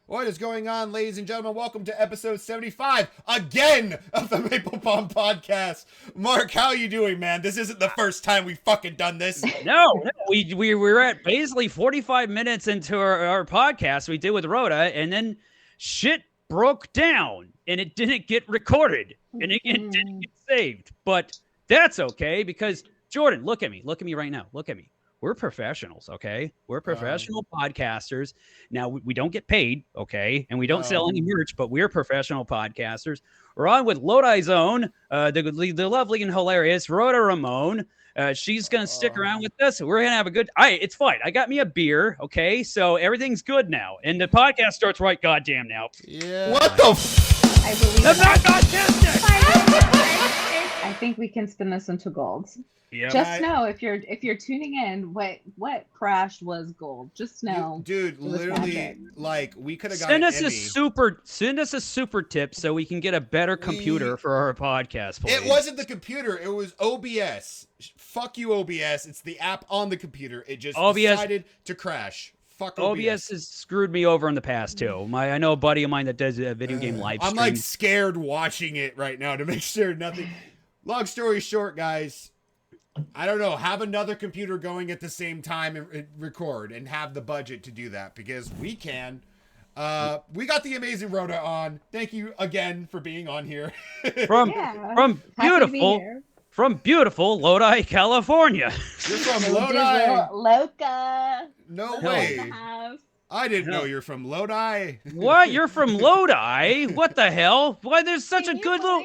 What is going on, ladies and gentlemen? Welcome to episode 75 again of the Maple-Baum podcast. Mark, how you doing, man? This isn't the first time we've fucking done this. No, we're at basically 45 minutes into our podcast we did with Rhoda, and then shit broke down and it didn't get recorded and it didn't get saved. But that's okay because Jordan, look at me right now. Look at me. We're professionals, okay? We're professional podcasters. Now, we don't get paid, okay? And we don't sell any merch, but we're professional podcasters. We're on with Lodi's own, the lovely and hilarious Rhoda Ramone. She's going to stick around with us. We're going to have a good... It's fine. I got me a beer, okay? So everything's good now. And the podcast starts right goddamn now. Yeah. What the I believe I'm not autistic! I think we can spin this into gold. Yep. Just know if you're tuning in, what crashed was gold. Just know, dude. Literally, like we could have got send us a super tip so we can get a better computer for our podcast. Please. It wasn't the computer; it was OBS. Fuck you, OBS. It's the app on the computer. It just decided to crash. Fuck OBS. OBS has screwed me over in the past too. I know a buddy of mine that does a video game live stream. I'm like scared watching it right now to make sure nothing. Long story short, guys. I don't know, have another computer going at the same time and record and have the budget to do that because we can. We got the amazing Rhoda on. Thank you again for being on here. From beautiful Lodi, California. You're from Lodi. Loca. No way. I didn't know you're from Lodi. What? You're from Lodi? What the hell? Why there's such a good little...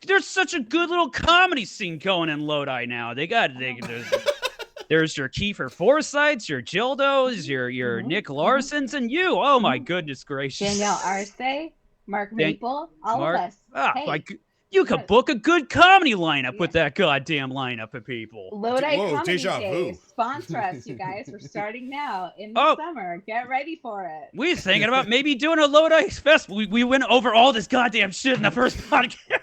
There's such a good little comedy scene going in Lodi now. There's your Kiefer Forsyths, your Gildos, your Nick Larsons, and you. Oh my goodness gracious. Danielle Arce, Mark Maple, all of us. You could book a good comedy lineup with that goddamn lineup of people. Lodi Comedy Day. Sponsor us, you guys. We're starting now in the summer. Get ready for it. We're thinking about maybe doing a Lodi festival. We went over all this goddamn shit in the first podcast.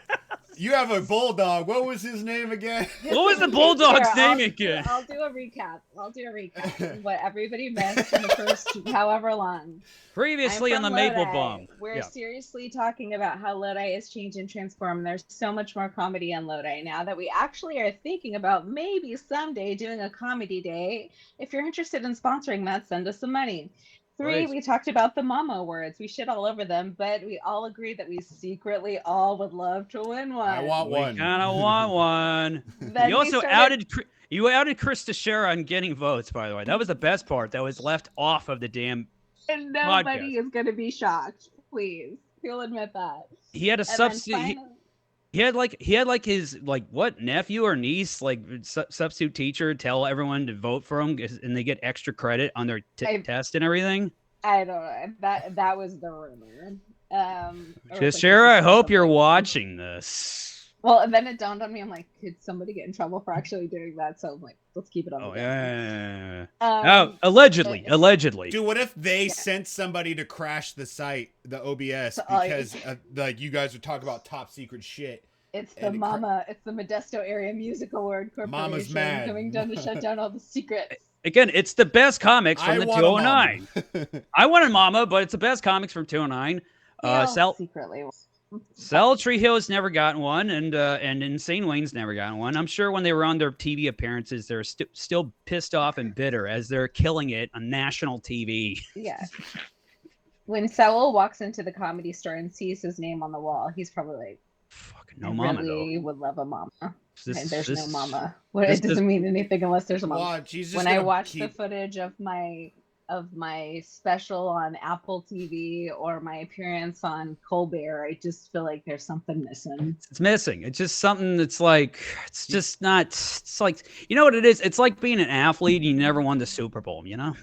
You have a bulldog. What was his name again? What was the bulldog's name again? I'll do a recap. Of what everybody missed in the first however long. Previously on the Maple-Baum. We're seriously talking about how Lodi is changed and transformed. There's so much more comedy in Lodi now that we actually are thinking about maybe someday doing a comedy day. If you're interested in sponsoring that, send us some money. 3, we talked about the Mama Awards. We shit all over them, but we all agreed that we secretly all would love to win one. I want one. We kind of want one. You also outed Chris Teixeira on getting votes, by the way. That was the best part that was left off of the damn And nobody is going to be shocked. Please. You'll admit that. He had a substitute. He had his nephew or niece, substitute teacher, tell everyone to vote for him, and they get extra credit on their test and everything. I don't know. That was the rumor. Teixeira, I hope you're watching this. Well, and then it dawned on me. I'm like, could somebody get in trouble for actually doing that? So I'm like, let's keep it on. Allegedly. Dude, what if they sent somebody to crash the site, the OBS, because you guys would talk about top secret shit? It's the Modesto Area Music Award Corporation Mama's mad. coming down to shut down all the secrets. Again, it's the best comics from the 209. I wanted Mama, but it's the best comics from 209. Secretly. Cemetery Hill's never gotten one, and Insane Wayne's never gotten one. I'm sure when they were on their TV appearances, they're still pissed off and bitter as they're killing it on national TV. Yeah. When Saul walks into the Comedy Store and sees his name on the wall, he's probably like, "Fucking no mama." Really would love a mama. There's no mama. It doesn't mean anything unless there's a mama. When I watch the footage of my special on Apple TV or my appearance on Colbert, I just feel like there's something missing. It's missing. It's just something that's like, it's just not, it's like, you know what it is? It's like being an athlete and you never won the Super Bowl, you know?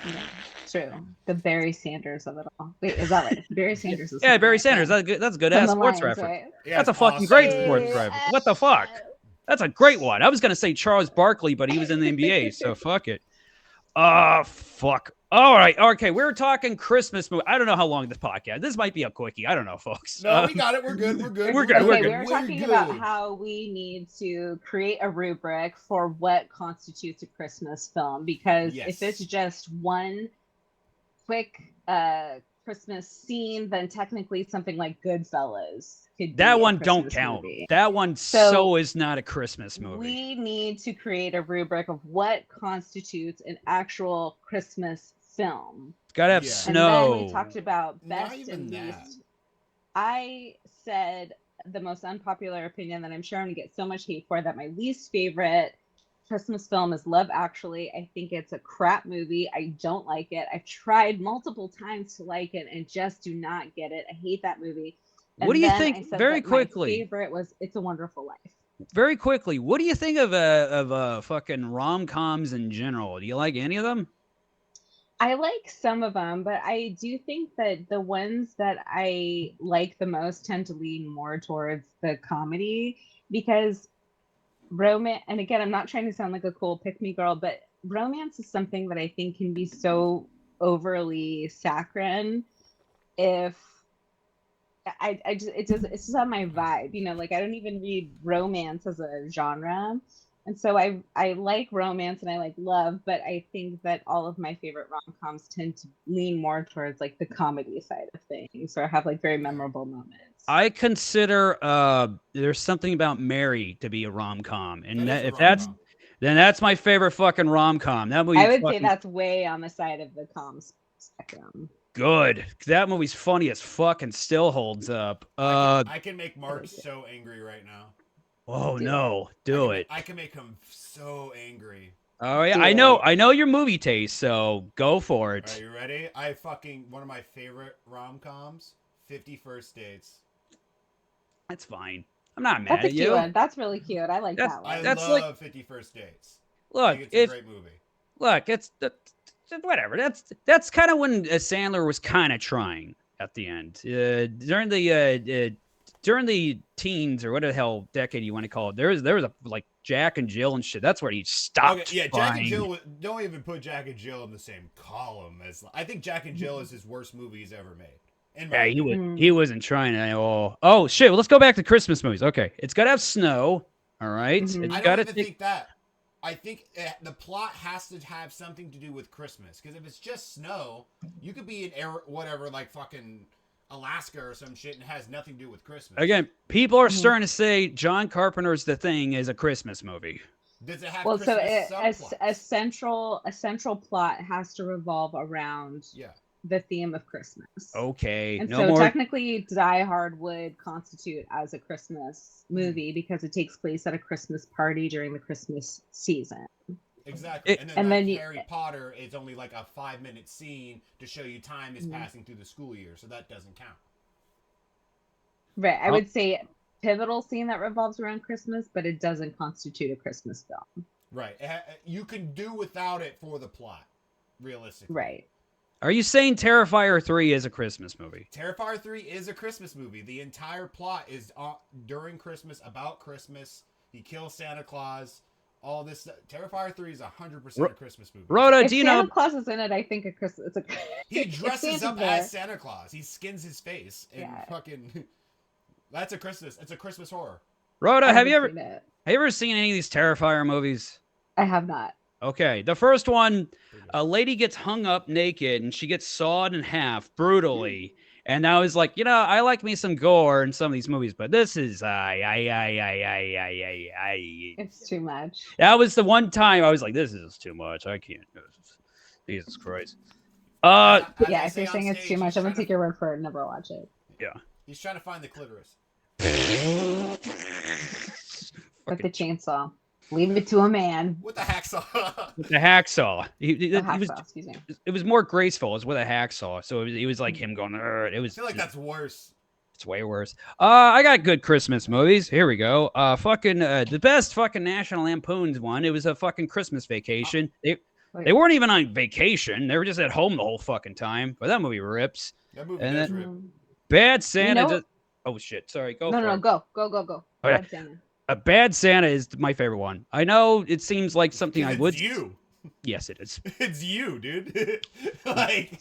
Yeah, true. The Barry Sanders of it all. Wait, is that right? Barry Sanders is Barry Sanders. That's a good ass sports reference. Right? Yeah, that's a fucking great sports reference. What the fuck? That's a great one. I was going to say Charles Barkley, but he was in the NBA, so fuck it. Fuck. All right. Okay. We're talking Christmas movie. I don't know how long this podcast. This might be a quickie. I don't know, folks. No, we got it. We're good. We're good. We're good. Okay, we're good. We're talking about how we need to create a rubric for what constitutes a Christmas film, because if it's just one quick Christmas scene, then technically something like Goodfellas could That be a one don't Christmas count. movie. That one so is not a Christmas movie. We need to create a rubric of what constitutes an actual Christmas film. It's gotta have Yeah. snow. And then we talked about Not best even and that. least. I said the most unpopular opinion that I'm sure I'm gonna get so much hate for, that my least favorite Christmas film is Love Actually. I think it's a crap movie. I don't like it. I've tried multiple times to like it and just do not get it. I hate that movie. And What do you then think? I said Very that quickly. my favorite was It's a Wonderful Life. Very quickly, what do you think of fucking rom-coms in general? Do you like any of them? I like some of them, but I do think that the ones that I like the most tend to lean more towards the comedy, because romance, and again, I'm not trying to sound like a cool pick-me girl, but romance is something that I think can be so overly saccharine if it's just on my vibe, you know, like I don't even read romance as a genre. And so I like romance and I like love, but I think that all of my favorite rom-coms tend to lean more towards like the comedy side of things, or have like very memorable moments. I consider There's Something About Mary to be a rom-com, and That is a if that's rom-com. then that's my favorite fucking rom-com. That movie I would say fucking that's way on the side of the comms spectrum. good. That movie's funny as fuck and still holds up. I can make Mark so angry right now. Oh no, do it. I can make him so angry. Oh yeah, Do I know your movie taste, so go for Are it. you ready? One of my favorite rom-coms, 50 First Dates. That's fine. I'm not mad That's a at cute you. one. That's really cute. I like That's- that I one. That's love 50 First Dates. I Look, think it's a great movie. Whatever. That's kind of when Sandler was kind of trying at the end. During the teens or what the hell decade you want to call it, there was a like Jack and Jill and shit. That's where he stopped. Okay, yeah, Jack trying. and Jill. Don't even put Jack and Jill in the same column as. I think Jack and Jill is his worst movie he's ever made. Yeah, he wasn't trying at all. Oh shit! Well, let's go back to Christmas movies. Okay, it's got to have snow. All right, Mhm. it's I got don't to even think that. I think the plot has to have something to do with Christmas. Because if it's just snow, you could be in whatever, like fucking Alaska or some shit, and it has nothing to do with Christmas. Again, people are starting to say John Carpenter's The Thing is a Christmas movie. Does it have Well, so Christmas subplots? a central plot has to revolve around Yeah. the theme of Christmas. Okay, And no so more. technically Die Hard would constitute as a Christmas movie because it takes place at a Christmas party during the Christmas season. Exactly. And then then Harry Potter is only like a 5-minute scene to show you time is passing through the school year, so that doesn't count. Right. I would say pivotal scene that revolves around Christmas, but it doesn't constitute a Christmas film. Right. You can do without it for the plot, realistically. Right. Are you saying Terrifier 3 is a Christmas movie? Terrifier 3 is a Christmas movie. The entire plot is during Christmas, about Christmas. He kills Santa Claus. All this stuff. Terrifier 3 is 100% a Christmas movie. Rhoda, If do you Santa know? Claus is in it, I think it's a. He dresses up there. as Santa Claus. He skins his face and fucking. That's a Christmas. It's a Christmas horror. Rhoda, I have you haven't ever seen it. seen any of these Terrifier movies? I have not. Okay, the first one, a lady gets hung up naked and she gets sawed in half brutally. And I was like, you know, I like me some gore in some of these movies, but this is It's too much. That was the one time I was like, this is too much. I can't. Jesus Christ. As Yeah, I if say you're on saying it's stage, too much, he's I'm gonna trying take your word for it and never watch it. Yeah. He's trying to find the clitoris. With the chainsaw. Leave it to a man. With the hacksaw. With the hacksaw. Excuse me. It was more graceful. It was with a hacksaw. So it was like him going, it was. I feel like that's worse. It's way worse. I got good Christmas movies. Here we go. The best fucking National Lampoon's one. It was a fucking Christmas Vacation. They weren't even on vacation. They were just at home the whole fucking time. But that movie rips. That movie And does then- rip. Bad Santa. You know- Oh shit! Sorry. Go. No, for no, it. go. Okay. Bad Santa. A Bad Santa is my favorite one. I know it seems like something I It's would. you. Yes, it is. It's you, dude. Like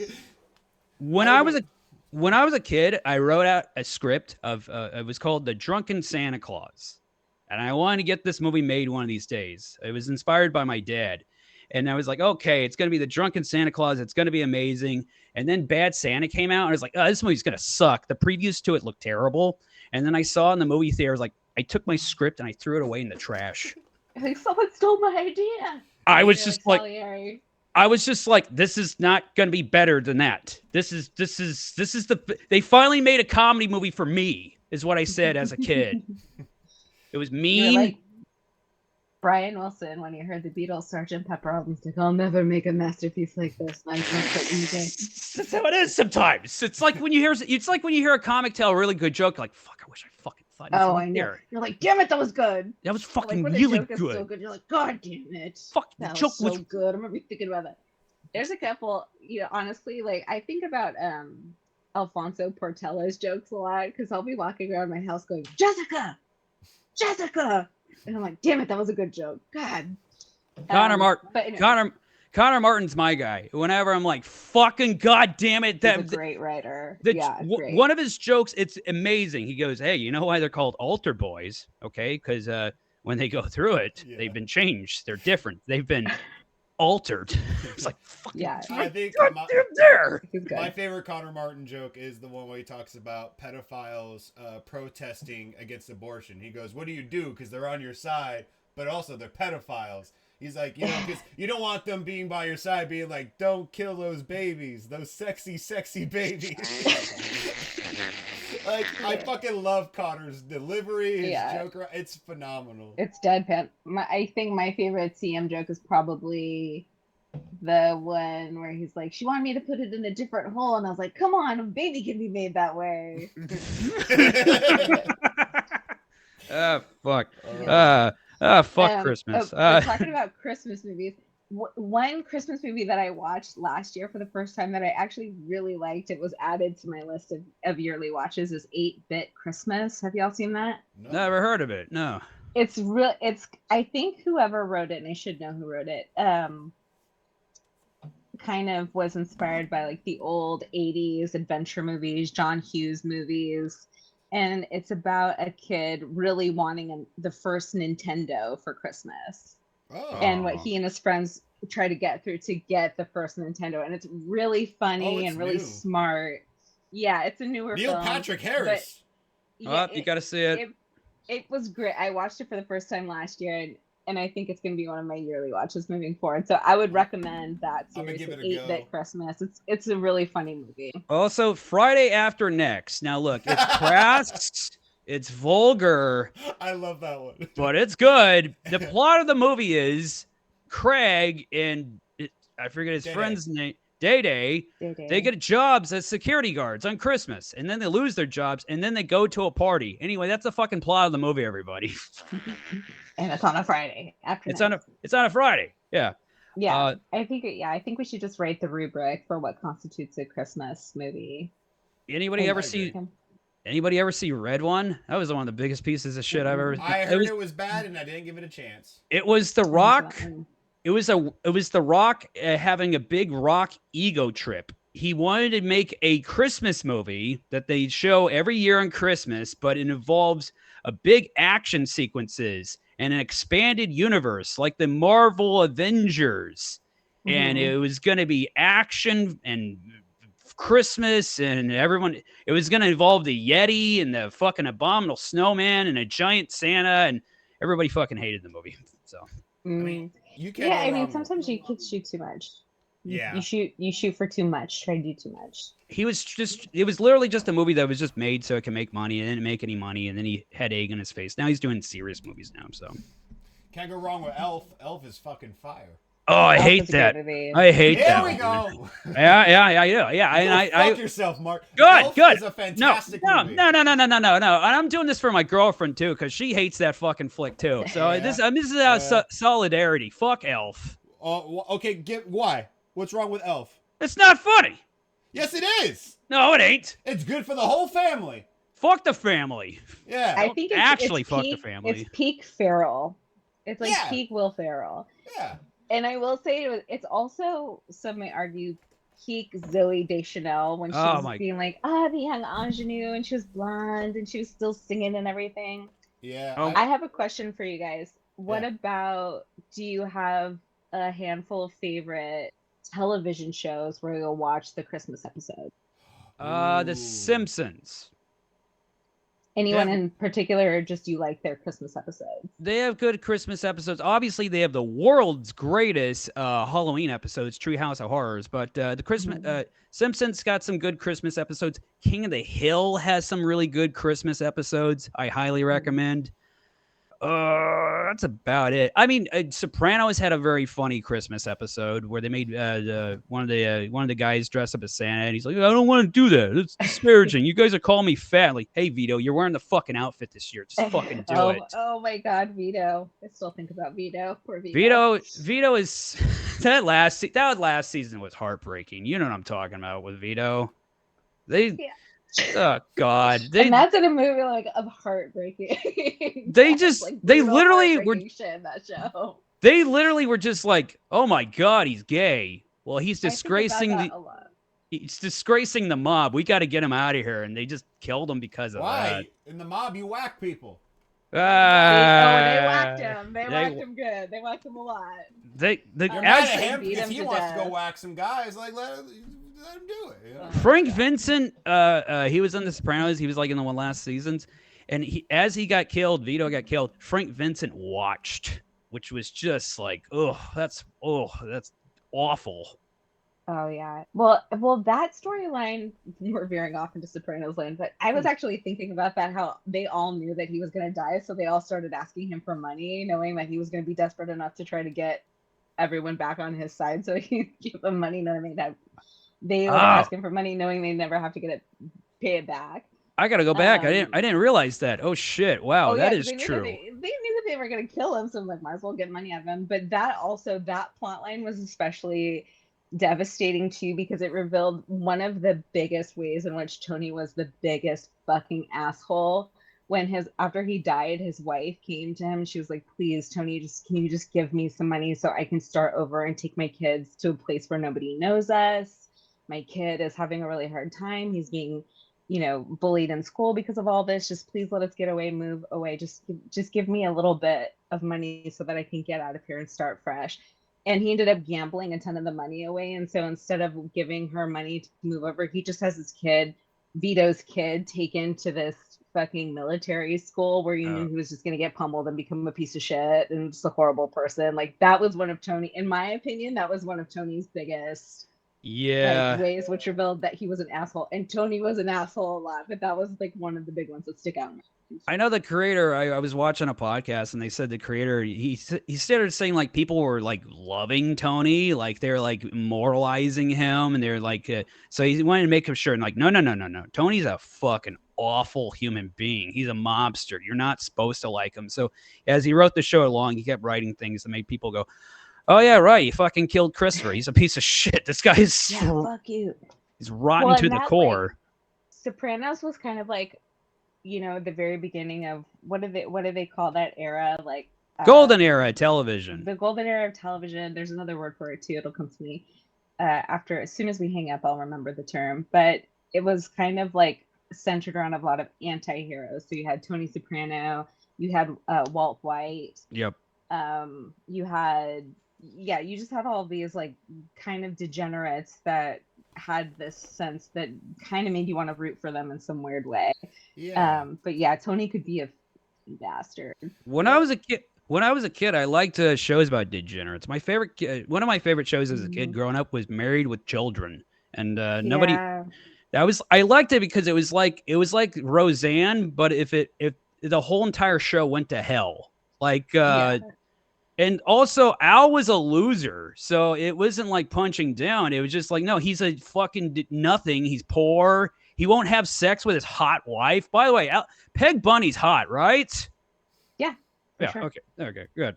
When I was a kid, I wrote out a script of it was called The Drunken Santa Claus, and I wanted to get this movie made one of these days. It was inspired by my dad, And I was like, okay, it's going to be the Drunken Santa Claus. It's going to be amazing. And then Bad Santa came out, and I was like, oh, this movie's going to suck. The previews to it looked terrible. And then I saw it in the movie theater, I was like, I took my script and I threw it away in the trash. Like, someone stole my idea. I was You're just like, Salieri. I was just like, this is not going to be better than that. This is they finally made a comedy movie for me, is what I said as a kid. It was You're mean. like Brian Wilson when he heard the Beatles Sgt. Pepper album. He's like, I'll never make a masterpiece like this. I'm not putting you down. That's how it is sometimes. It's like when you hear a comic tell a really good joke, like, fuck, I wish I fucking thought of Oh, that I know. there. You're like, damn it, that was good. That was Like, fucking when a really joke is good. so good, you're like, God damn it. Fuck, the That joke was so was good. I remember thinking about that. There's a couple, honestly, like I think about Alfonso Portello's jokes a lot because I'll be walking around my house going, Jessica, and I'm like, damn it, that was a good joke. God. Connor Martin. But anyway, Connor Martin's my guy. Whenever I'm like, fucking god damn it, he's a great writer. Great. One of his jokes, it's amazing. He goes, hey, you know why they're called altar boys? Okay, because when they go through it, they've been changed. They're different. They've been altered. It's like, fucking I think my favorite Connor Martin joke is the one where he talks about pedophiles protesting against abortion. He goes, what do you do? Because they're on your side, but also they're pedophiles. He's like, because you don't want them being by your side being like, don't kill those babies, those sexy, sexy babies. Like, I fucking love Connor's delivery, his joke. It's phenomenal. It's deadpan. I think my favorite CM joke is probably the one where he's like, she wanted me to put it in a different hole. And I was like, come on, a baby can be made that way. Fuck. Fuck Christmas. Talking about Christmas movies. One Christmas movie that I watched last year for the first time that I actually really liked, it was added to my list of yearly watches, is 8-Bit Christmas. Have y'all seen that? No. Never heard of it. No. It's real. I think whoever wrote it, and I should know who wrote it, kind of was inspired by like the old 80s adventure movies, John Hughes movies. And it's about a kid really wanting the first Nintendo for Christmas. Oh. And what he and his friends try to get through to get the first Nintendo. And it's really funny and really smart. Yeah, it's a newer Neil film. Patrick Harris. You got to see it. It was great. I watched it for the first time last year, and I think it's going to be one of my yearly watches moving forward. So I would recommend that series, 8-Bit Christmas. It's a really funny movie. Also, Friday After Next. Now, look, it's crass. It's vulgar. I love that one. But it's good. The plot of the movie is Craig and I forget his friend's name, Day. They get jobs as security guards on Christmas, and then they lose their jobs, and then they go to a party. Anyway, that's the fucking plot of the movie, everybody. And it's on a Friday. It's on a Friday. Yeah. Yeah. I think we should just write the rubric for what constitutes a Christmas movie. Anybody ever see Red One? That was one of the biggest pieces of shit I've ever. I heard it was bad, and I didn't give it a chance. It was The Rock. It was The Rock having a big rock ego trip. He wanted to make a Christmas movie that they show every year on Christmas, but it involves a big action sequences and an expanded universe like the Marvel Avengers. Mm-hmm. And it was going to be action and Christmas and everyone. It was going to involve the Yeti and the fucking abominable snowman and a giant Santa, and everybody fucking hated the movie. So I mean, you can't. Sometimes you kids shoot too much. Yeah, you shoot for too much. Try to do too much. It was literally just a movie that was just made so it can make money, and didn't make any money, and then he had egg in his face. Now he's doing serious movies now, so can't go wrong with Elf. Elf is fucking fire. Oh, I hate that. I hate that. There we go. Yeah. Fuck yourself, Mark. Good. Elf is a fantastic movie. No. And I'm doing this for my girlfriend too, because she hates that fucking flick too. So this is solidarity. Fuck Elf. Okay. Why? What's wrong with Elf? It's not funny. Yes, it is. No, it ain't. It's good for the whole family. Fuck the family. Yeah. I think it's fuck the family. It's peak Ferrell. It's like peak Will Ferrell. Yeah. And I will say it's also, some might argue, peak Zooey Deschanel when she was being like, the young ingenue, and she was blonde and she was still singing and everything. Yeah. I have a question for you guys. What about, do you have a handful of favorite television shows where you'll watch the Christmas episode. The Simpsons. Anyone in particular, or just you like their Christmas episodes? They have good Christmas episodes. Obviously, they have the world's greatest Halloween episodes, Treehouse of Horrors. But the Christmas Simpsons got some good Christmas episodes. King of the Hill has some really good Christmas episodes. I highly recommend. That's about it. I mean, Sopranos had a very funny Christmas episode where they made one of the guys dress up as Santa, and he's like, "I don't want to do that. It's disparaging. You guys are calling me fat." Like, hey, Vito, you're wearing the fucking outfit this year. Just fucking do it. Oh my God, Vito! I still think about Vito. Poor Vito. Vito is that last season was heartbreaking. You know what I'm talking about with Vito. Oh God! And that's in a movie like of heartbreaking. They just like, they literally were shit in that show. They literally were just like, "Oh my God, he's gay." Well, he's disgracing he's disgracing the mob. We got to get him out of here, and they just killed him because of that. Why? In the mob, you whack people. They whacked him. They whacked him good. They whacked him a lot. You're mad at him because he wants to go whack some guys. Like, let him do it. You know? Frank Vincent, he was in The Sopranos. He was like in the one last seasons, and as he got killed, Vito got killed. Frank Vincent watched, which was just like, that's awful. Oh yeah. Well, that storyline, we're veering off into Sopranos land, but I was actually thinking about that, how they all knew that he was going to die, so they all started asking him for money, knowing that he was going to be desperate enough to try to get everyone back on his side, so he'd give them money knowing that they were asking for money, knowing they'd never have to pay it back. I gotta go back. I didn't realize that. Oh shit! Wow, that is true. They knew that they were going to kill him, so I'm like, might as well get money out of him. But that plot line was especially devastating too, because it revealed one of the biggest ways in which Tony was the biggest fucking asshole. When after he died, his wife came to him. She was like, "Please, Tony, can you just give me some money so I can start over and take my kids to a place where nobody knows us? My kid is having a really hard time. He's being, bullied in school because of all this. Just please let us get away, move away. Just give me a little bit of money so that I can get out of here and start fresh." And he ended up gambling a ton of the money away. And so instead of giving her money to move over, he just has his kid, Vito's kid, taken to this fucking military school where you knew he was just going to get pummeled and become a piece of shit and just a horrible person. Like, that was one of Tony, in my opinion, that was one of Tony's biggest ways, which revealed that he was an asshole. And Tony was an asshole a lot, but that was like one of the big ones that stick out. I know the creator, I was watching a podcast and they said the creator, he started saying like people were like loving Tony, like they're like moralizing him, and they're like, so he wanted to make him sure, and like, no. Tony's a fucking awful human being. He's a mobster. You're not supposed to like him. So as he wrote the show along, he kept writing things that made people go, "Oh yeah, right. He fucking killed Christopher. He's a piece of shit. This guy's fuck you. He's rotten to the core." Like, Sopranos was kind of like, the very beginning of what do they call that era? Like golden era of television. The golden era of television. There's another word for it too. It'll come to me as soon as we hang up. I'll remember the term. But it was kind of like centered around a lot of anti-heroes. So you had Tony Soprano. You had Walt White. Yep. You just had all of these like kind of degenerates that had this sense that kind of made you want to root for them in some weird way. Yeah. But yeah, Tony could be a bastard. When I was a kid, I liked shows about degenerates. My favorite, one of my favorite shows as a kid growing up was Married with Children, and nobody. Yeah. I liked it because it was like Roseanne, but if the whole entire show went to hell, like. And also, Al was a loser, so it wasn't like punching down. It was just like, no, he's a fucking nothing. He's poor. He won't have sex with his hot wife. By the way, Peg Bunny's hot, right? Yeah. Yeah. Sure. Okay. Good.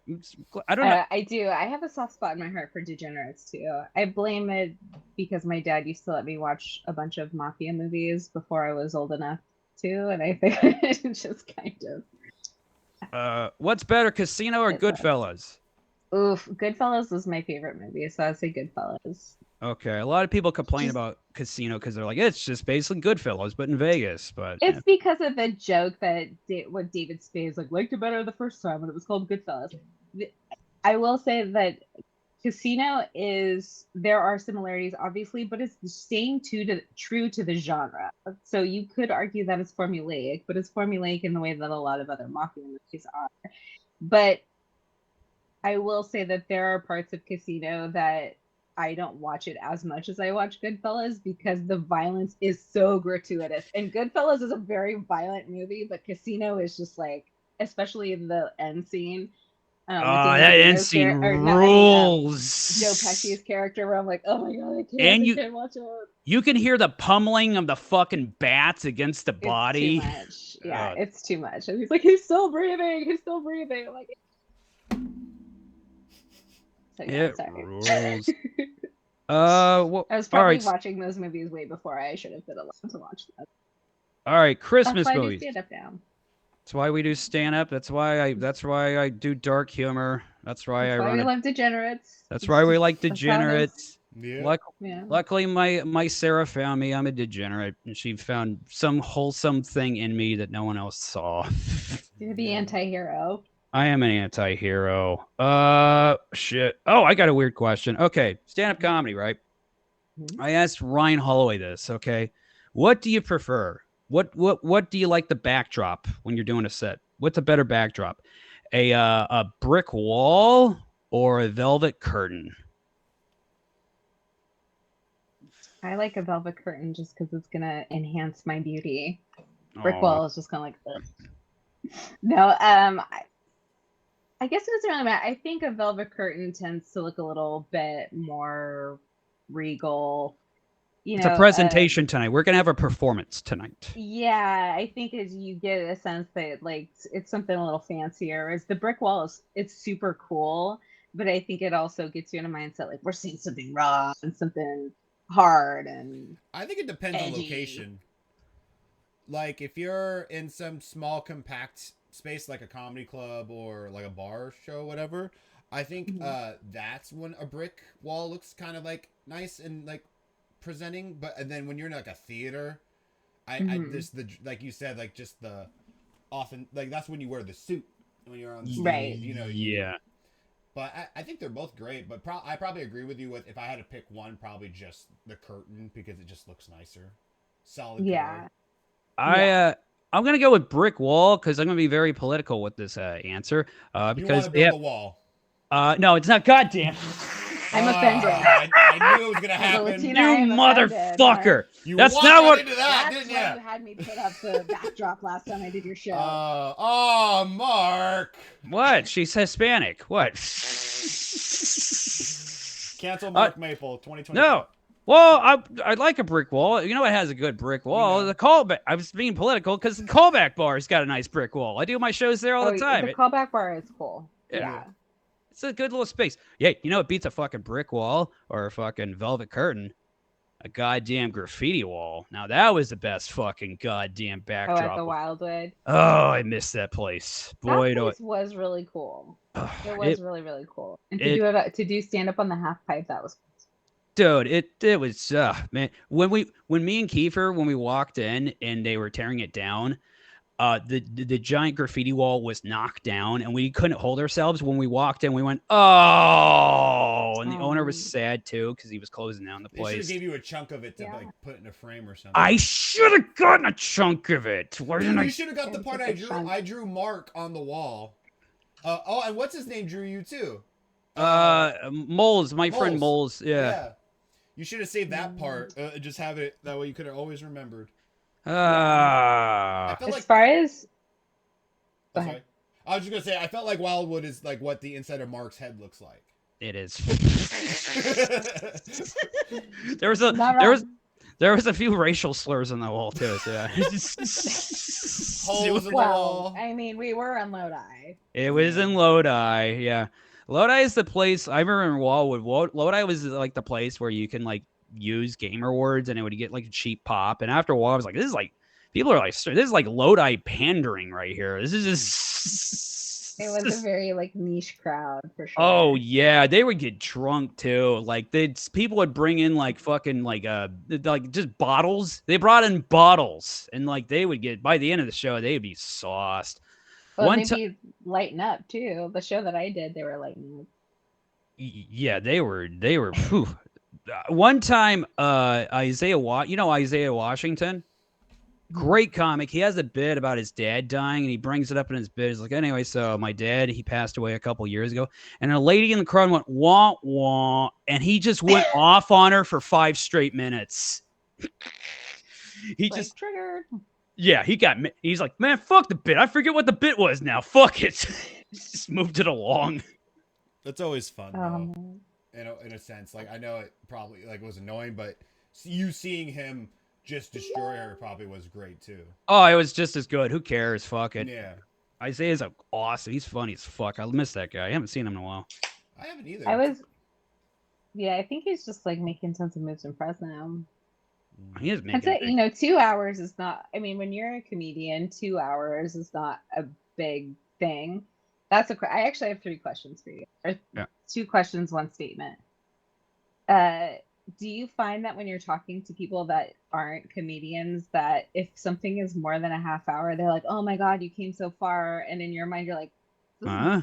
I don't know. I do. I have a soft spot in my heart for degenerates too. I blame it because my dad used to let me watch a bunch of mafia movies before I was old enough to, and I think it's just kind of. What's better, Casino or Goodfellas? Oof, Goodfellas was my favorite movie, so I'd say Goodfellas. Okay, a lot of people complain about Casino because they're like, it's just basically Goodfellas, but in Vegas. But it's because of the joke that what David Spade liked it better the first time when it was called Goodfellas. I will say that Casino there are similarities, obviously, but it's staying true to the genre. So you could argue that it's formulaic, but it's formulaic in the way that a lot of other mafia movies are. But I will say that there are parts of Casino that I don't watch it as much as I watch Goodfellas because the violence is so gratuitous. And Goodfellas is a very violent movie, but Casino is just like, especially in the end scene. That end scene rules. Joe Pesci's character, where I'm like, oh my god, I can't watch it. You can hear the pummeling of the fucking bats against the body. It's too much. Yeah, it's too much. And he's like, he's still breathing. I'm like, so, yeah, rules. I was probably watching those movies way before I should have been allowed to watch them. All right, Christmas That's why movies. I do stand up now. That's why we do stand up. That's why I do dark humor. That's why we love degenerates. That's why we like degenerates. Yeah. Luckily, my Sarah found me. I'm a degenerate, and she found some wholesome thing in me that no one else saw. You're the anti-hero. I am an anti-hero. Shit. Oh, I got a weird question. Okay, stand-up comedy, right? Mm-hmm. I asked Ryan Holloway this. Okay, what do you prefer? What do you like the backdrop when you're doing a set? What's a better backdrop? A brick wall or a velvet curtain? I like a velvet curtain just because it's gonna enhance my beauty. Brick wall is just kind of like this. No, I guess it doesn't really matter. I think a velvet curtain tends to look a little bit more regal. It's a presentation tonight. We're gonna have a performance tonight. Yeah, I think as you get a sense that like it's something a little fancier. As the brick wall it's super cool, but I think it also gets you in a mindset like we're seeing something raw and something hard and I think it depends edgy. on location. Like if you're in some small compact space like a comedy club or like a bar show, whatever, I think that's when a brick wall looks kind of like nice and like presenting. But and then when you're in like a theater, I just the like you said, like just the often like that's when you wear the suit when you're on stage, right? You know, yeah. But I think they're both great. But I probably agree with you with if I had to pick one, probably just the curtain because it just looks nicer. Solid. Yeah. Color. I'm gonna go with brick wall because I'm gonna be very political with this answer. Because you want to build a wall. No, it's not. Goddamn. I'm offended. I knew it was gonna happen. You motherfucker. That's not what. That's why you had me put up the backdrop last time I did your show. Mark. What? She's Hispanic. What? Cancel Mark Maple 2020. No. Well, I like a brick wall. You know what has a good brick wall? The callback. I was being political because the callback bar's got a nice brick wall. I do my shows there all the time. The callback bar is cool. Yeah. It's a good little space. Yeah, you know it beats a fucking brick wall or a fucking velvet curtain? A goddamn graffiti wall. Now that was the best fucking goddamn backdrop. Oh, at the Wildwood. Oh, I missed that place. Boy, that place was really cool. It was really, really cool. And to do stand up on the half pipe, that was cool. Dude, it was man. When me and Kiefer, when we walked in and they were tearing it down, the giant graffiti wall was knocked down and we couldn't hold ourselves. When we walked in, we went, oh, and the owner was sad too because he was closing down the place. They should have gave you a chunk of it to like put in a frame or something. I should have gotten a chunk of it. You should have got the part I drew. I drew Mark on the wall. And what's his name drew you too? Moles, my friend Moles. Yeah. You should have saved that part. Just have it that way. You could have always remembered. I was just gonna say I felt like Wildwood is like what the inside of Mark's head looks like. It is. there was a few racial slurs on the wall too. So yeah. Holes in the wall. I mean, we were in Lodi. It was in Lodi. Yeah. Lodi is the place. I remember in Wildwood. Lodi was like the place where you can like use gamer words and it would get like a cheap pop. And after a while, I was like, this is like people are like, this is like Lodi pandering right here. This is just. It was a very like niche crowd for sure. Oh yeah, they would get drunk too. Like people would bring in like fucking like just bottles. They brought in bottles and like they would get by the end of the show they'd be sauced. Well, maybe lighten up too. The show that I did, they were lighting up. Yeah, they were. Whew. One time, Isaiah Washington, great comic. He has a bit about his dad dying, and he brings it up in his bit. He's like, anyway, so my dad, he passed away a couple years ago, and a lady in the crowd went wah wah, and he just went off on her for 5 straight minutes. He Like, just triggered. Yeah, he's like, man, fuck the bit. I forget what the bit was now. Fuck it. Just moved it along. That's always fun, though. Man. In a sense, like I know it probably like was annoying, but you seeing him just destroy her probably was great too. Oh, it was just as good. Who cares? Fuck it. Yeah, Isaiah's awesome. He's funny as fuck. I miss that guy. I haven't seen him in a while. I haven't either. I think he's just like making tons of moves in Fresno. He is That's making. it. 2 hours is not. I mean, when you're a comedian, 2 hours is not a big thing. I actually have 3 questions for you. Or Yeah. 2 questions, 1 statement. Do you find that when you're talking to people that aren't comedians, that if something is more than a half hour, they're like, "Oh my god, you came so far," and in your mind, you're like, Huh?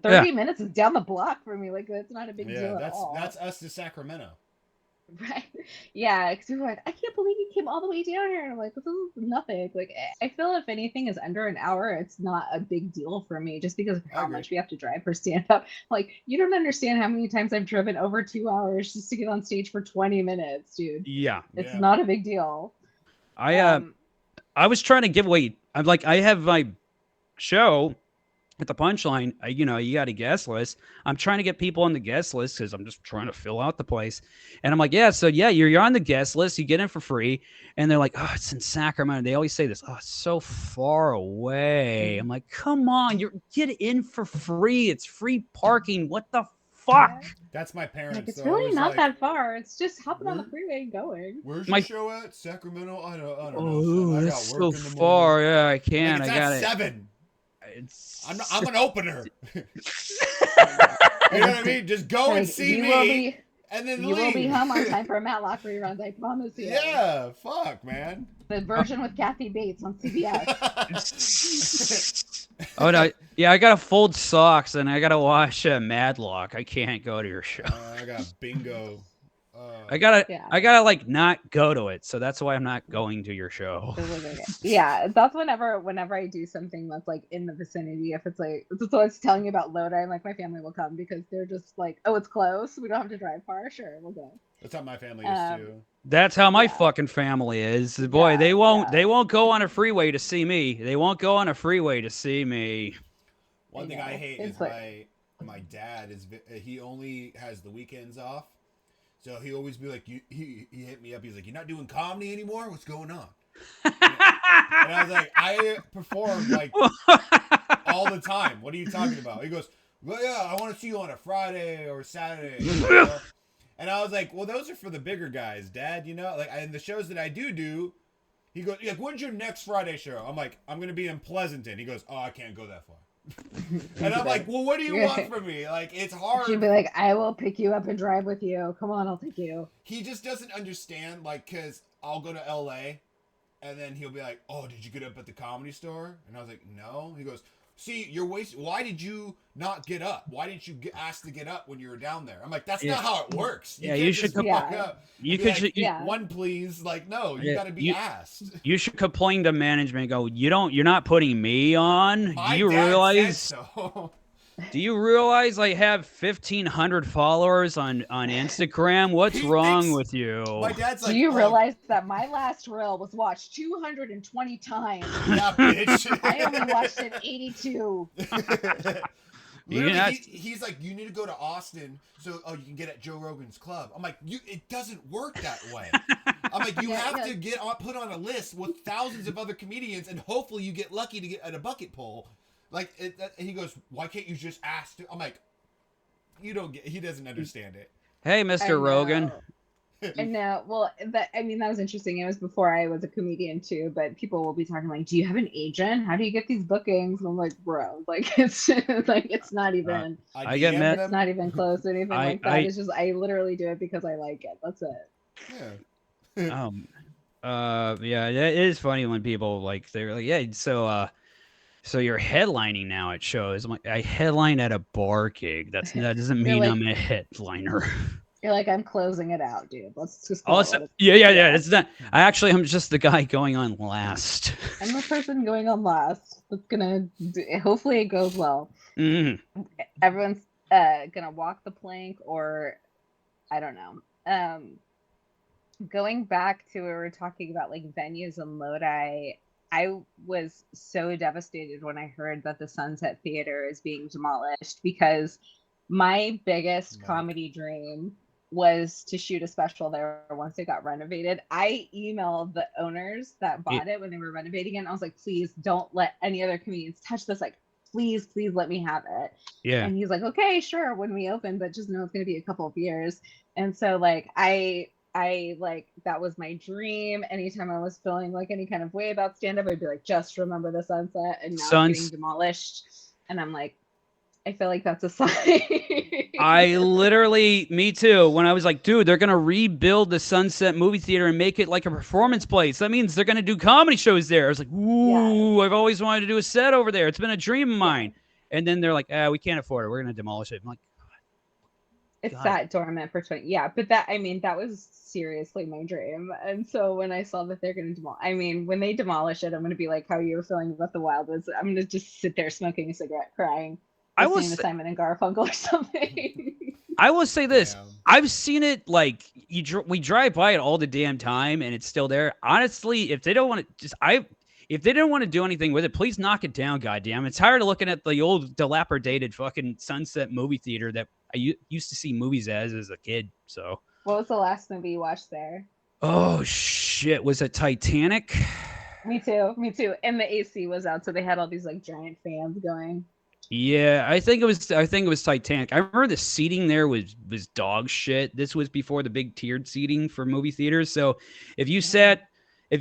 30 minutes is down the block for me. Like that's not a big deal at all. That's us to Sacramento. Right. Yeah, because people are like, I can't believe you came all the way down here. And I'm like, this is nothing. Like, I feel if anything is under an hour, it's not a big deal for me just because of how much we have to drive for stand up. Like, you don't understand how many times I've driven over 2 hours just to get on stage for 20 minutes, dude. Yeah. It's not a big deal. I was trying to give away. I have my show at the Punchline. You got a guest list. I'm trying to get people on the guest list because I'm just trying to fill out the place. And I'm like, you're on the guest list. You get in for free. And they're like, oh, it's in Sacramento. They always say this. Oh, it's so far away. I'm like, come on, get in for free. It's free parking. What the fuck? That's my parents. Like, it's really not that far. It's just hopping on the freeway and going. Where's your show at? Sacramento? I don't know. Oh, I that's got work so in the far. morning. Yeah, I can't. Like, I got it. 7. It's I'm an opener. You know what I mean? Just go and see me, and then you leave. will be home on time for Matlock reruns. I promise you. Yeah, fuck, man. The version with Kathy Bates on CBS. Oh no, yeah, I gotta fold socks and I gotta watch Madlock. I can't go to your show. I got bingo. I gotta like not go to it, so that's why I'm not going to your show. Yeah, that's whenever I do something that's like in the vicinity. If it's like it's telling you about Lodi, I'm like, my family will come because they're just like, oh, it's close. We don't have to drive far. Sure, we'll go. That's how my family is too. That's how my fucking family is. Boy, they won't go on a freeway to see me. They won't go on a freeway to see me. One thing I hate is my dad he only has the weekends off. So he always be like, he hit me up. He's like, you're not doing comedy anymore? What's going on? And I was like, I perform like all the time. What are you talking about? He goes, well, yeah, I want to see you on a Friday or Saturday. And I was like, well, those are for the bigger guys, Dad. Like, and the shows that I do. He goes, like, when's your next Friday show? I'm like, I'm gonna be in Pleasanton. He goes, oh, I can't go that far. And I'm like, well, what do you want from me? Like, it's hard. She'd be like, I will pick you up and drive with you. Come on, I'll take you. He just doesn't understand, like, because I'll go to LA and then he'll be like, oh, did you get up at the Comedy Store? And I was like, no. He goes, see, you're wasting. Why did you not get up? Why didn't you get asked to get up when you were down there? I'm like, that's not how it works. You should come up. You could like, one, please. Like, no, you got to be asked. You should complain to management and go, you're not putting me on. My do you dad realize said so. Do you realize I have 1,500 followers on Instagram? What's wrong with you? My dad's like, do you realize that my last reel was watched 220 times? Yeah, bitch. I only watched it 82. He's like, you need to go to Austin so you can get at Joe Rogan's club. I'm like, it doesn't work that way. I'm like, you have to get put on a list with thousands of other comedians, and hopefully you get lucky to get at a bucket poll. Like, he goes, why can't you just ask? I'm like, he doesn't understand it. Hey, Mr. Rogan. I know. Well, that was interesting. It was before I was a comedian too, but people will be talking like, do you have an agent? How do you get these bookings? And I'm like, bro, like it's like, it's not even, it's not even close or anything like that. It's just, I literally do it because I like it. That's it. Yeah. Yeah, it is funny when people like, they're like, yeah, So you're headlining now at shows. I'm like, I headline at a bar gig. That doesn't mean like- I'm a headliner. You're like, I'm closing it out, dude. Let's just call Also, it. yeah. It's not. I'm just the guy going on last. I'm the person going on last. That's gonna. Hopefully, it goes well. Everyone's gonna walk the plank, or I don't know. Going back to where we're talking about like venues in Lodi, I was so devastated when I heard that the Sunset Theater is being demolished, because my biggest comedy dream was to shoot a special there once it got renovated. I emailed the owners that bought it when they were renovating it, and I was like, please don't let any other comedians touch this. Like, please let me have it. Yeah. And he's like, okay, sure, when we open, but just know it's going to be a couple of years. And so like I like, that was my dream. Anytime I was feeling like any kind of way about stand-up, I'd be like, just remember the Sunset, and now it's getting demolished. And I'm like, I feel like that's a sign. Me too. When I was like, dude, they're going to rebuild the Sunset movie theater and make it like a performance place. That means they're going to do comedy shows there. I was like, ooh, I've always wanted to do a set over there. It's been a dream of mine. And then they're like, we can't afford it. We're going to demolish it. I'm like, it's sat dormant for 20. Yeah, but that was seriously my dream. And so when I saw that they're going to demolish, when they demolish it, I'm going to be like how you were feeling about the Wild Woods. I'm going to just sit there smoking a cigarette, crying. I was seeing Simon and Garfunkel or something. I will say this: I've seen it. Like we drive by it all the damn time, and it's still there. Honestly, if they don't want to, if they don't want to do anything with it, please knock it down. Goddamn, it's tired of looking at the old dilapidated fucking Sunset movie theater that I used to see movies as a kid. So, what was the last movie you watched there? Oh shit! Was it Titanic? Me too. And the AC was out, so they had all these like giant fans going. Yeah, I think it was Titanic. I remember the seating there was dog shit. This was before the big tiered seating for movie theaters. So if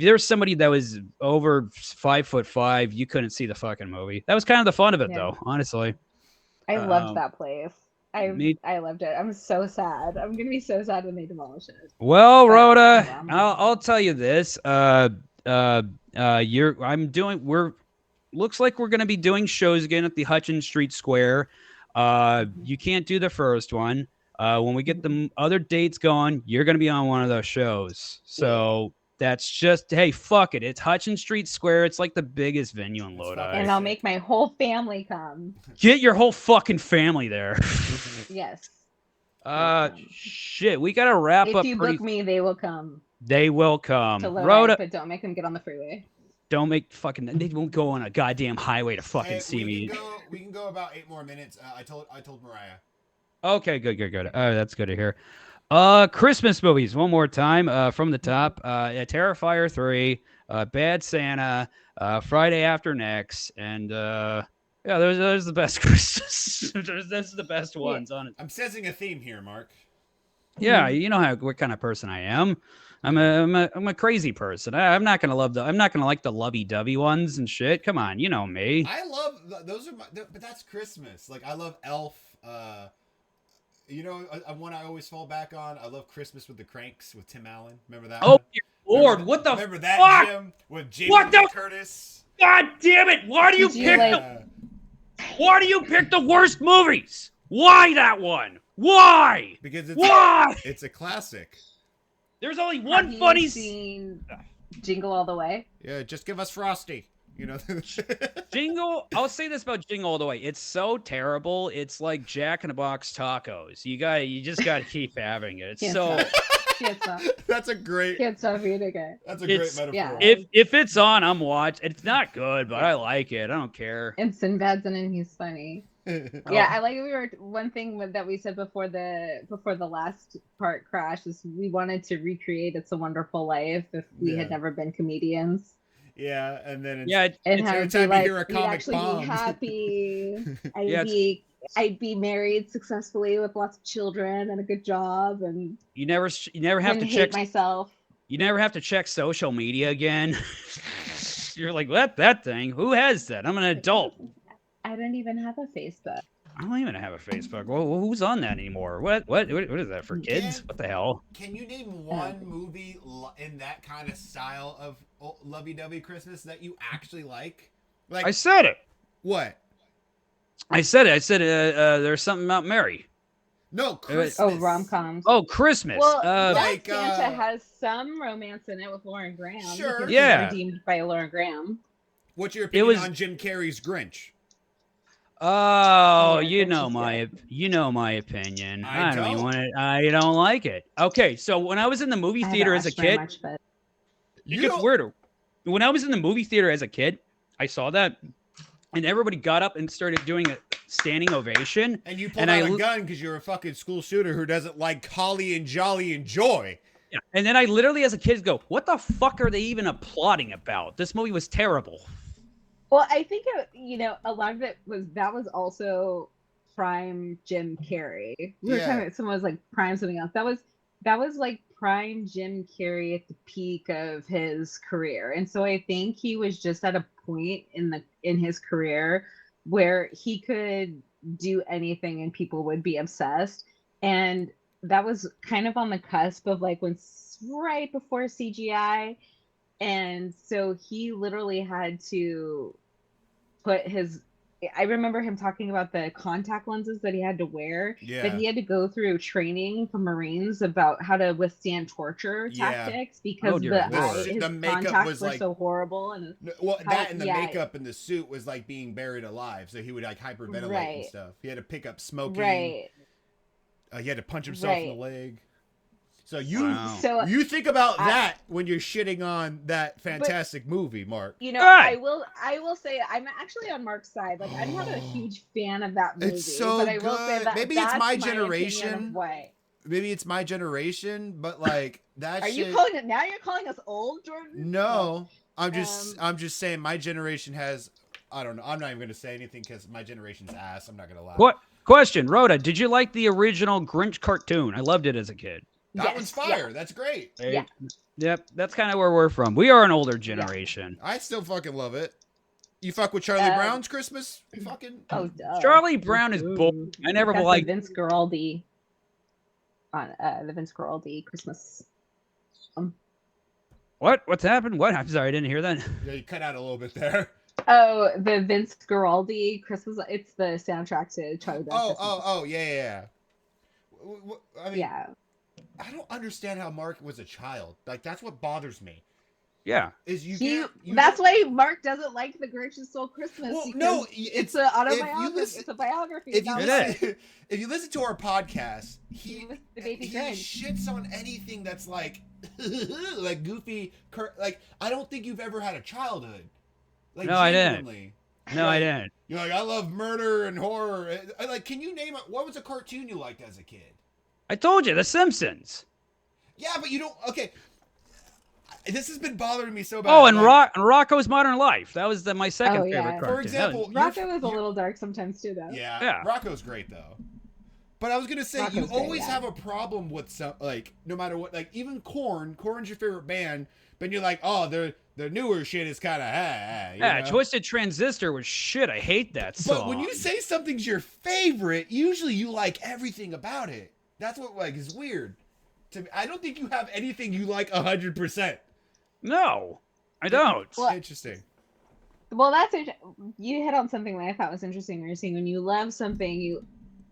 there was somebody that was over 5'5", you couldn't see the fucking movie. That was kind of the fun of it, though. Honestly, I loved that place. I loved it. I'm so sad. I'm gonna be so sad when they demolish it. Well, Rhoda, I'll tell you this. Looks like we're going to be doing shows again at the Hutchins Street Square. You can't do the first one. When we get the other dates going, you're going to be on one of those shows. So that's just, hey, fuck it. It's Hutchins Street Square. It's like the biggest venue in Lodi. And I'll make my whole family come. Get your whole fucking family there. Yes. Shit, we got to wrap up. If you book me, they will come. They will come. To Lodi, Rhoda, but don't make them get on the freeway. Don't make they won't go on a goddamn highway to fucking see me. We can go about 8 more minutes. I told Mariah. Okay, good. That's good to hear. Christmas movies one more time. From the top. Terrifier 3, Bad Santa, Friday After Next, and those are the best Christmas. Those are the best ones on it. I'm sensing a theme here, Mark. Yeah, you know what kind of person I am. I'm a crazy person. I'm not gonna like the lovey-dovey ones and shit. Come on, you know me. I love those but that's Christmas. Like I love Elf. One I always fall back on. I love Christmas with the Cranks with Tim Allen. Remember that? Oh dear Lord, what the remember that fuck? Jim with Jamie Lee Curtis? God damn it! Why do you pick the worst movies? Why that one? Why? Because it's a classic. There's only one funny scene. Jingle All the Way. Yeah, just give us Frosty. Jingle. I'll say this about Jingle All the Way. It's so terrible. It's like Jack in the Box tacos. You just got to keep having it. It's so. That's a great. Can't stop eating it. That's a great metaphor. Yeah. If it's on, I'm watching. It's not good, but I like it. I don't care. And Sinbad's in it, and he's funny. Yeah, I like one thing that we said before the last part crash is we wanted to recreate It's a Wonderful Life if we had never been comedians. Yeah, and then every time you hear a comic bomb. Be happy. I'd be married successfully with lots of children and a good job, and you never have to check myself. You never have to check social media again. You're like, what? That thing? Who has that? I'm an adult. I don't even have a Facebook. I don't even have a Facebook. Well, who's on that anymore? What is that for kids? What the hell? Can you name one movie in that kind of style of lovey-dovey Christmas that you actually like? Like I said it. What? I said it. I said there's something about Mary. No, Christmas. Oh, rom-coms. Oh, Christmas. Well, like, Santa has some romance in it with Lauren Graham. Sure. Because Yeah. he's redeemed by Lauren Graham. What's your opinion on Jim Carrey's Grinch? Oh, Yeah, you Grinch know is my opinion. I don't even don't. want it. I don't like it. Okay, so when I was in the movie I theater haven't as a watched very kid, much, but it gets weirder. When I was in the movie theater as a kid, I saw that, and everybody got up and started doing a standing ovation. And you pulled out a gun because you're a fucking school shooter who doesn't like holly and jolly and joy. Yeah. And then I literally, as a kid, go, "What the fuck are they even applauding about? This movie was terrible." well, I think a lot of it was also prime Jim Carrey. We were talking about someone was like prime something else. That was like prime Jim Carrey at the peak of his career, and so I think he was just at a point in his career where he could do anything and people would be obsessed, and that was kind of on the cusp of like right before CGI. And so he literally had to I remember him talking about the contact lenses that he had to wear, that he had to go through training for Marines about how to withstand torture tactics because his contacts were so horrible. And the makeup and the suit was like being buried alive, so he would like hyperventilate and stuff. He had to pick up smoking. Right. He had to punch himself in the leg. So you think about that when you're shitting on that fantastic movie, Mark. I will say I'm actually on Mark's side. Like I'm not a huge fan of that movie. It's so but I good. will say that Maybe it's my generation. Maybe it's my generation, but like that. You calling it now? You're calling us old, Jordan? No, I'm just saying my generation has. I don't know. I'm not even gonna say anything because my generation's ass. I'm not gonna lie. What question, Rhoda? Did you like the original Grinch cartoon? I loved it as a kid. That one's fire. Yeah. That's great. Yeah. Yep. That's kind of where we're from. We are an older generation. I still fucking love it. You fuck with Charlie Brown's Christmas? Fucking. Oh, duh. Charlie Brown is bull. I never liked Vince Guaraldi on the Vince Guaraldi Christmas. What's happened? What? I'm sorry, I didn't hear that. Yeah, you cut out a little bit there. Oh, the Vince Guaraldi Christmas. It's the soundtrack to Charlie Brown. Oh, yeah. I mean, yeah. I don't understand how Mark was a child. Like that's what bothers me. Yeah. That's why Mark doesn't like The Grinch Stole Christmas. Well, no, it's an autobiography. It's a biography. If you listen to our podcast, he shits on anything that's like like goofy. Like I don't think you've ever had a childhood. Like, no, genuinely. I didn't. No, I didn't. You're like, I love murder and horror. Like, can you name what was a cartoon you liked as a kid? I told you, The Simpsons. Yeah, but you don't. Okay, this has been bothering me so bad. Oh, and Rocco's Modern Life. That was my second favorite cartoon. For example, Rocco is a little dark sometimes too, though. Yeah, Rocco's great though. But I was gonna say Rocco's always have a problem with some, like no matter what, like even Korn's your favorite band, but you're like, oh, their newer shit is kind of know? Twisted Transistor was shit. I hate that song. But when you say something's your favorite, usually you like everything about it. That's what like is weird to me. I don't think you have anything you like 100%. No, I don't. Well, interesting. Well, you hit on something that I thought was interesting. You're saying when you love something,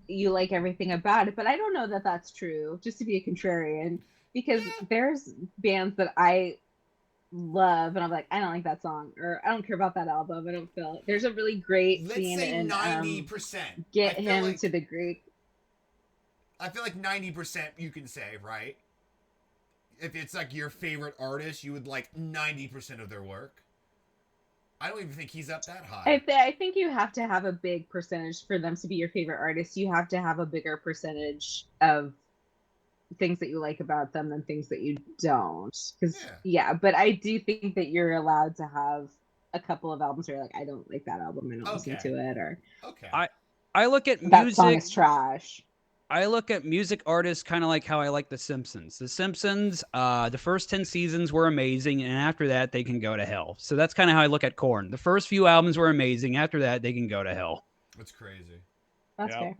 you like everything about it. But I don't know that that's true. Just to be a contrarian, because there's bands that I love, and I'm like, I don't like that song, or I don't care about that album. I don't feel it. There's a really great scene in 90%. Get Him to the Greek. I feel like 90% you can say, right? If it's like your favorite artist, you would like 90% of their work. I don't even think he's up that high. I think you have to have a big percentage for them to be your favorite artist. You have to have a bigger percentage of things that you like about them than things that you don't. But I do think that you're allowed to have a couple of albums where you're like, I don't like that album, I don't listen to it, or I look at that music. Song is trash. I look at music artists kind of like how I like The Simpsons. The Simpsons, the first 10 seasons were amazing, and after that, they can go to hell. So that's kind of how I look at Korn. The first few albums were amazing. After that, they can go to hell. That's crazy. That's fair.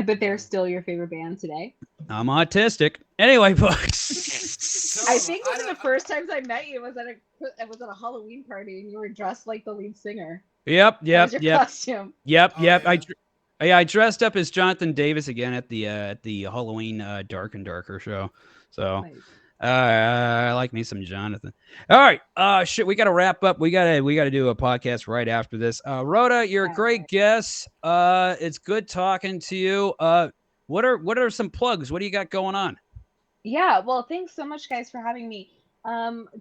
But they're still your favorite band today? I'm autistic. Anyway, folks. So I think one of the first times I met you was at a Halloween party, and you were dressed like the lead singer. Yep. That was your costume. Yep. Oh, yeah. I dressed up as Jonathan Davis again at the Halloween Dark and Darker show. So Nice. I like me some Jonathan. All right. Shit, we gotta wrap up. We gotta do a podcast right after this. Rhoda, you're a great guest. It's good talking to you. What are some plugs? What do you got going on? Yeah, well, thanks so much, guys, for having me.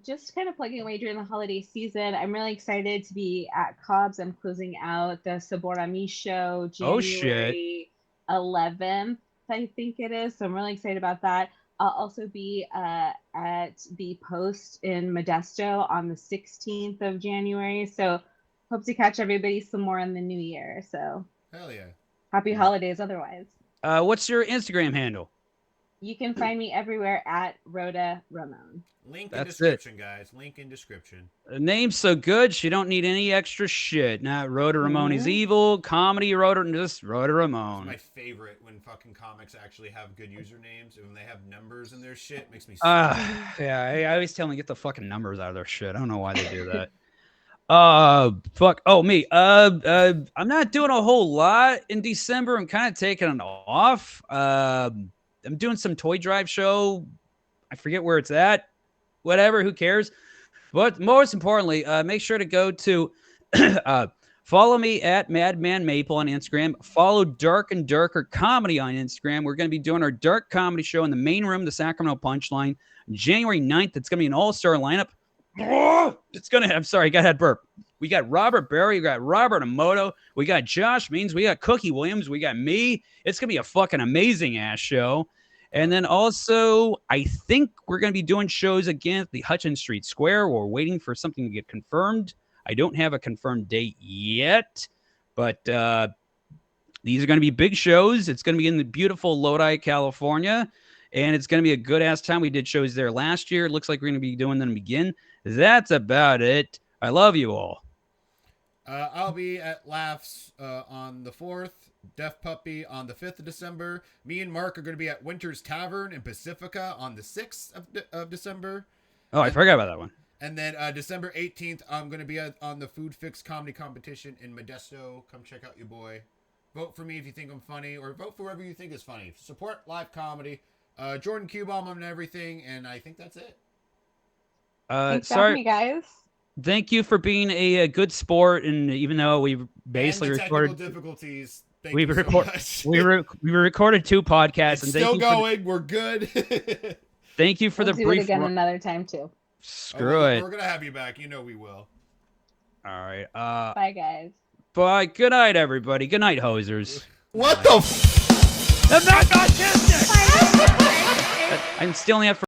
Just kind of plugging away during the holiday season. I'm really excited to be at Cobb's. I'm closing out the Sabor a Mi show January 11th, I think it is. So I'm really excited about that. I'll also be at the Post in Modesto on the 16th of January. So hope to catch everybody some more in the new year. So Hell yeah. happy holidays otherwise. What's your Instagram handle? You can find me everywhere at Rhoda Ramone. Link in That's description, guys. Link in description. The name's so good, she don't need any extra shit. Not Rhoda Ramone is evil. Comedy Rhoda, just Rhoda Ramone. It's my favorite when fucking comics actually have good usernames and when they have numbers in their shit. It makes me Yeah, I always tell them to get the fucking numbers out of their shit. I don't know why they do that. Fuck. Oh, me. I'm not doing a whole lot in December. I'm kind of taking it off. I'm doing some toy drive show. I forget where it's at. Whatever, who cares? But most importantly, make sure to go to follow me at Madman Maple on Instagram. Follow Dark and Darker Comedy on Instagram. We're going to be doing our dark comedy show in the main room, the Sacramento Punchline, January 9th. It's going to be an all-star lineup. I'm sorry, I had burp. We got Robert Berry, we got Robert Emoto, we got Josh Means, we got Cookie Williams, we got me. It's going to be a fucking amazing ass show. And then also, I think we're going to be doing shows again at the Hutchins Street Square. We're waiting for something to get confirmed. I don't have a confirmed date yet, but these are going to be big shows. It's going to be in the beautiful Lodi, California, and it's going to be a good-ass time. We did shows there last year. It looks like we're going to be doing them again. That's about it. I love you all. I'll be at Laughs on the 4th, Deaf Puppy on the 5th of December. Me and Mark are going to be at Winter's Tavern in Pacifica on the 6th of December. Oh, I forgot about that one. And then December 18th, I'm going to be on the Food Fix Comedy Competition in Modesto. Come check out your boy. Vote for me if you think I'm funny, or vote for whoever you think is funny. Support live comedy. Jordan Q-Bomb on everything, and I think that's it. Thanks for having me, guys. Thank you for being a good sport, and even though we basically recorded difficulties, we recorded 2 podcasts, and still going. We're good. Thank you for the brief. We'll do it again another time too. Screw it. We're gonna have you back. You know we will. All right. Bye, guys. Bye. Good night, everybody. Good night, hosers. What the? I'm not autistic. I'm stealing it from.